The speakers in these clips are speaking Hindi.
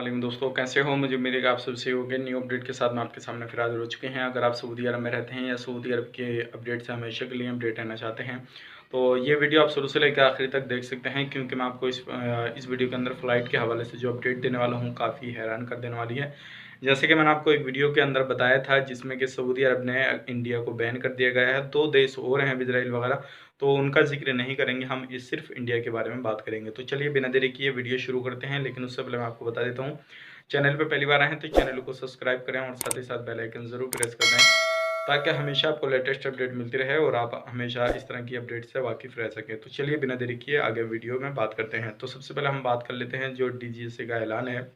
वालेकुम दोस्तों, कैसे हो? मुझे उम्मीद है कि आप सब सही होंगे। न्यू अपडेट के साथ मैं आपके सामने फिर हाज़िर हो चुके हैं। अगर आप सऊदी अरब में रहते हैं या सऊदी अरब के अपडेट से हमेशा के लिए अपडेट रहना चाहते हैं, तो ये वीडियो आप शुरू से लेकर आखिर तक देख सकते हैं, क्योंकि मैं आपको इस वीडियो के अंदर फ़्लाइट के हवाले से जो अपडेट देने वाला हूँ, काफ़ी हैरान कर देने वाली है। जैसे कि मैंने आपको एक वीडियो के अंदर बताया था, जिसमें कि सऊदी अरब ने इंडिया को बैन कर दिया गया है। 2 देश और हैं, इज़राइल वगैरह, तो उनका ज़िक्र नहीं करेंगे, हम इस सिर्फ़ इंडिया के बारे में बात करेंगे। तो चलिए बिना देरी किए वीडियो शुरू करते हैं, लेकिन उससे पहले मैं आपको बता देता हूँ, चैनल पे पहली बार आए हैं तो चैनल को सब्सक्राइब करें और साथ ही साथ बेल आइकन ज़रूर प्रेस कर दें, ताकि हमेशा आपको लेटेस्ट अपडेट मिलती रहे और आप हमेशा इस तरह की अपडेट से वाकिफ़ रह सकें। तो चलिए बिना देरी किए आगे वीडियो में बात करते हैं। तो सबसे पहले हम बात कर लेते हैं जो डीजीसीए का ऐलान है,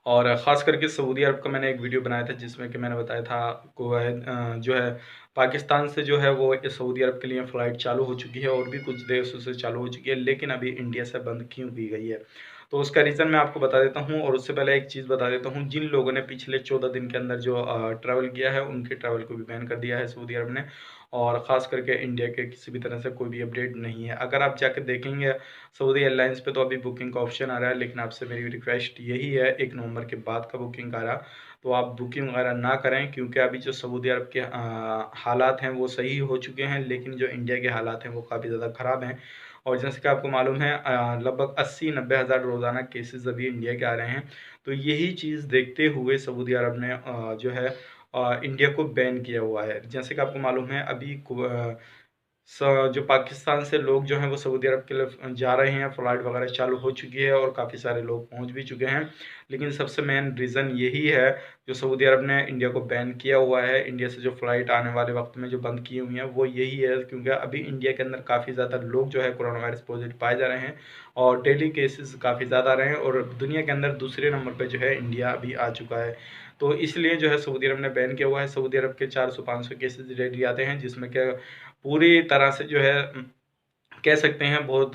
और ख़ास करके सऊदी अरब का मैंने एक वीडियो बनाया था, जिसमें कि मैंने बताया था कुवैत जो है पाकिस्तान से जो है वो सऊदी अरब के लिए फ़्लाइट चालू हो चुकी है और भी कुछ देशों से चालू हो चुकी है, लेकिन अभी इंडिया से बंद क्यों की गई है। तो उसका रीज़न मैं आपको बता देता हूँ, और उससे पहले एक चीज़ बता देता हूँ, जिन लोगों ने पिछले 14 दिन के अंदर जो ट्रैवल किया है, उनके ट्रैवल को भी बैन कर दिया है सऊदी अरब ने, और ख़ास करके इंडिया के किसी भी तरह से कोई भी अपडेट नहीं है। अगर आप जाकर देखेंगे सऊदी एयरलाइंस पे, तो अभी बुकिंग का ऑप्शन आ रहा है, लेकिन आपसे मेरी रिक्वेस्ट यही है, 1 नवंबर के बाद का बुकिंग आ रहा, तो आप बुकिंग वगैरह ना करें, क्योंकि अभी जो सऊदी अरब के हालात हैं वो सही हो चुके हैं, लेकिन जो इंडिया के हालात हैं वो काफ़ी ज़्यादा ख़राब हैं। और जैसे कि आपको मालूम है, लगभग 80-90 हज़ार रोज़ाना केसेस अभी इंडिया के आ रहे हैं। तो यही चीज़ देखते हुए सऊदी अरब ने जो है इंडिया को बैन किया हुआ है। जैसे कि आपको मालूम है, अभी जो पाकिस्तान से लोग जो हैं वो सऊदी अरब के लिए जा रहे हैं, फ़्लाइट वगैरह चालू हो चुकी है और काफ़ी सारे लोग पहुंच भी चुके हैं। लेकिन सबसे मेन रीज़न यही है, जो सऊदी अरब ने इंडिया को बैन किया हुआ है, इंडिया से जो फ़्लाइट आने वाले वक्त में जो बंद की हुई हैं, वो यही है, क्योंकि अभी इंडिया के अंदर काफ़ी ज़्यादा लोग जो है कोरोना वायरस पॉजिटिव पाए जा रहे हैं, और डेली केसेस काफ़ी ज़्यादा आ रहे हैं, और दुनिया के अंदर दूसरे नंबर पर जो है इंडिया अभी आ चुका है। तो इसलिए जो है सऊदी अरब ने बैन किया हुआ है। सऊदी अरब के 400-500 केसेस डेली आते हैं, जिसमें कि पूरी तरह से जो है कह सकते हैं बहुत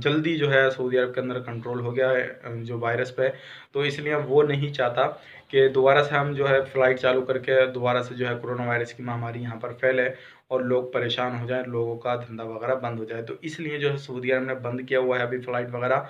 जल्दी जो है सऊदी अरब के अंदर कंट्रोल हो गया है जो वायरस पे। तो इसलिए वो नहीं चाहता कि दोबारा से हम जो है फ़्लाइट चालू करके दोबारा से जो है कोरोना वायरस की महामारी यहाँ पर फैले और लोग परेशान हो जाएँ, लोगों का धंधा वगैरह बंद हो जाए। तो इसलिए जो है सऊदी अरब ने बंद किया हुआ है अभी फ़्लाइट वगैरह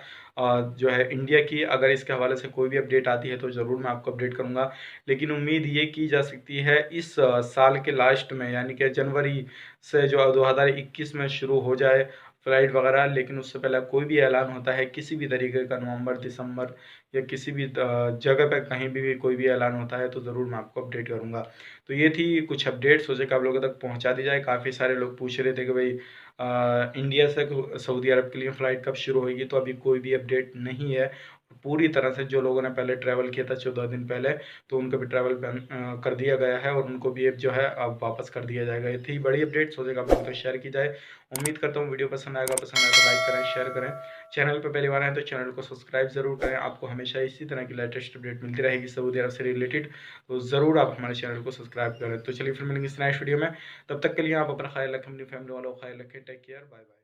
जो है इंडिया की। अगर इसके हवाले से कोई भी अपडेट आती है तो ज़रूर मैं आपको अपडेट करूँगा। लेकिन उम्मीद ये की जा सकती है इस साल के लास्ट में, यानी कि जनवरी से जो 2021 में शुरू हो जाए फ़्लाइट वगैरह। लेकिन उससे पहले कोई भी ऐलान होता है किसी भी तरीके का, नवंबर, दिसंबर या किसी भी जगह पे कहीं भी कोई भी ऐलान होता है, तो ज़रूर मैं आपको अपडेट करूँगा। तो ये थी कुछ अपडेट, सोचे कि आप लोगों तक पहुँचा दी जाए। काफ़ी सारे लोग पूछ रहे थे कि भाई इंडिया से सऊदी अरब के लिए फ़्लाइट कब शुरू होगी, तो अभी कोई भी अपडेट नहीं है। पूरी तरह से जो लोगों ने पहले ट्रैवल किया था 14 दिन पहले, तो उनका भी ट्रैवल बैन कर दिया गया है, और उनको भी अब जो है अब वापस कर दिया जाएगा। ये थी बड़ी अपडेट, सोचे कि आप लोगों तक शेयर की जाए। उम्मीद करता हूँ वीडियो पसंद आएगा, पसंद आए तो लाइक करें, शेयर करें। चैनल पे पहली बार आए तो चैनल को सब्सक्राइब ज़रूर करें। आपको हमेशा इसी तरह की लेटेस्ट अपडेट मिलती रहेगी सऊदी अरब से रिलेटेड, तो ज़रूर आप हमारे चैनल को सब्सक्राइब करें। तो चलिए फिर मिलेंगे इस नेक्स्ट वीडियो में, तब तक के लिए आप अपना ख्याल रखें, अपनी फैमिली वालों का ख्याल रखें। Take care, bye bye.